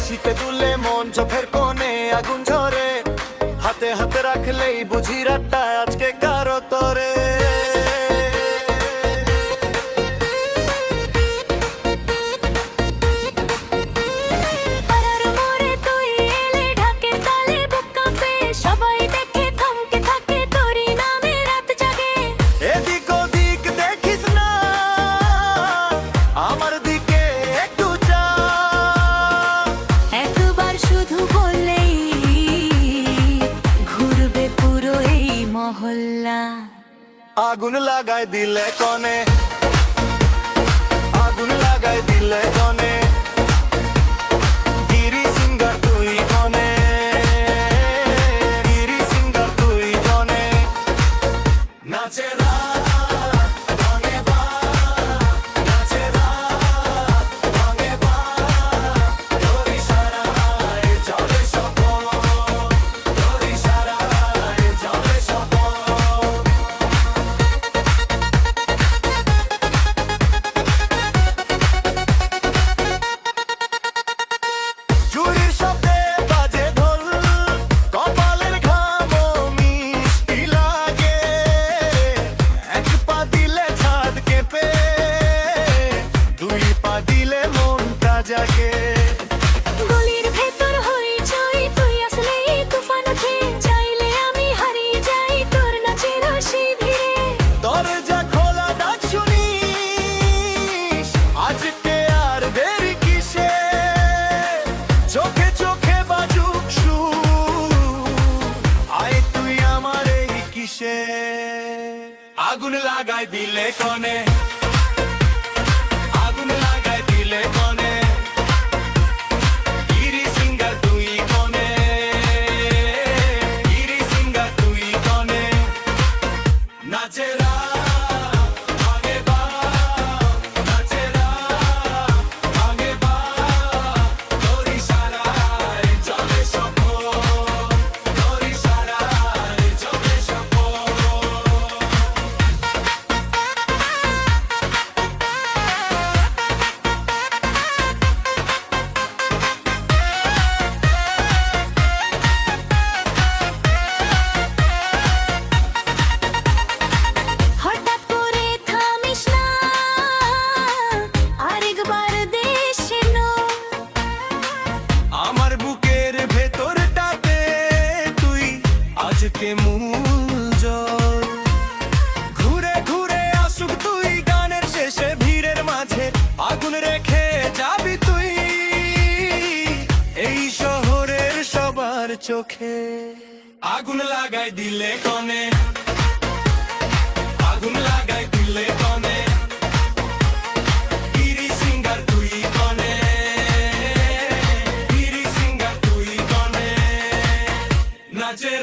হাসিতে তুলে মন চোখের কোণে আগুন ঝরে, হাতে হাতে রাখলেই বুঝি রাতটা আজকে কারো তরে। এদিক ওদিক দেখিস না, আমার দিকে একটু চা। একবার শুধু বললেই ঘুরবে পুরো এই মহল্লা। আগুন লাগাই দিলে কনে, আগুন লাগাই দিলে কনে, গিরি সিঙ্গার তুই কনে, গিরি সিঙ্গার তুই কনে। নাচে রাত রঙে বাত, নাচে রাত রঙে বাত, তোর ইশারায় চলে স্বপন, তোর ইশারায় চলে স্বপন। চুরির শব্দে বাজে ঢোল, কপালের ঘামও মিষ্টি লাগে। এক পা দিলে ছাদ কেঁপে, দুই পা দিলে মনটা জাগে। গলির ভেতর হইচই, তুই আসলেই তুফান ওঠে। চাইলে আমি হারিয়ে যাই তোর নাচের শিবিরে। দরজা খোলা ডাক শুনিস, আজকে আর দেরি কিসে? চোখে চোখে বাজুক সুর, আয় তুই আমার এই কিসে? আগুন লাগাই দিলে কনে, আগুন লাগাই দিলে কনে, গিরি সিঙ্গার তুই কনে, গিরি সিঙ্গার তুই কনে। নাচে রাত রঙে বাত, নাচে রাত রঙে বাত, তোর ইশারায় চলে স্বপন, তোর ইশারায় চলে স্বপন। হঠাৎ করে থামিস না, আরেকবার দেশে নো। আমার বুকের ভেতরটাতে তুই আজকে মূল জল। ঘুরে ঘুরে আসুক তুই গানের শেষে, ভিড়ের মাঝে আগুন রেখে যাবি তুই এই শহরের সবার চোখে। আগুন লাগাই দিলে কনে, আগুন লাগাই দিলে কনে, গিরি সিঙ্গার তুই কনে, গিরি সিঙ্গার তুই কনে। নাচে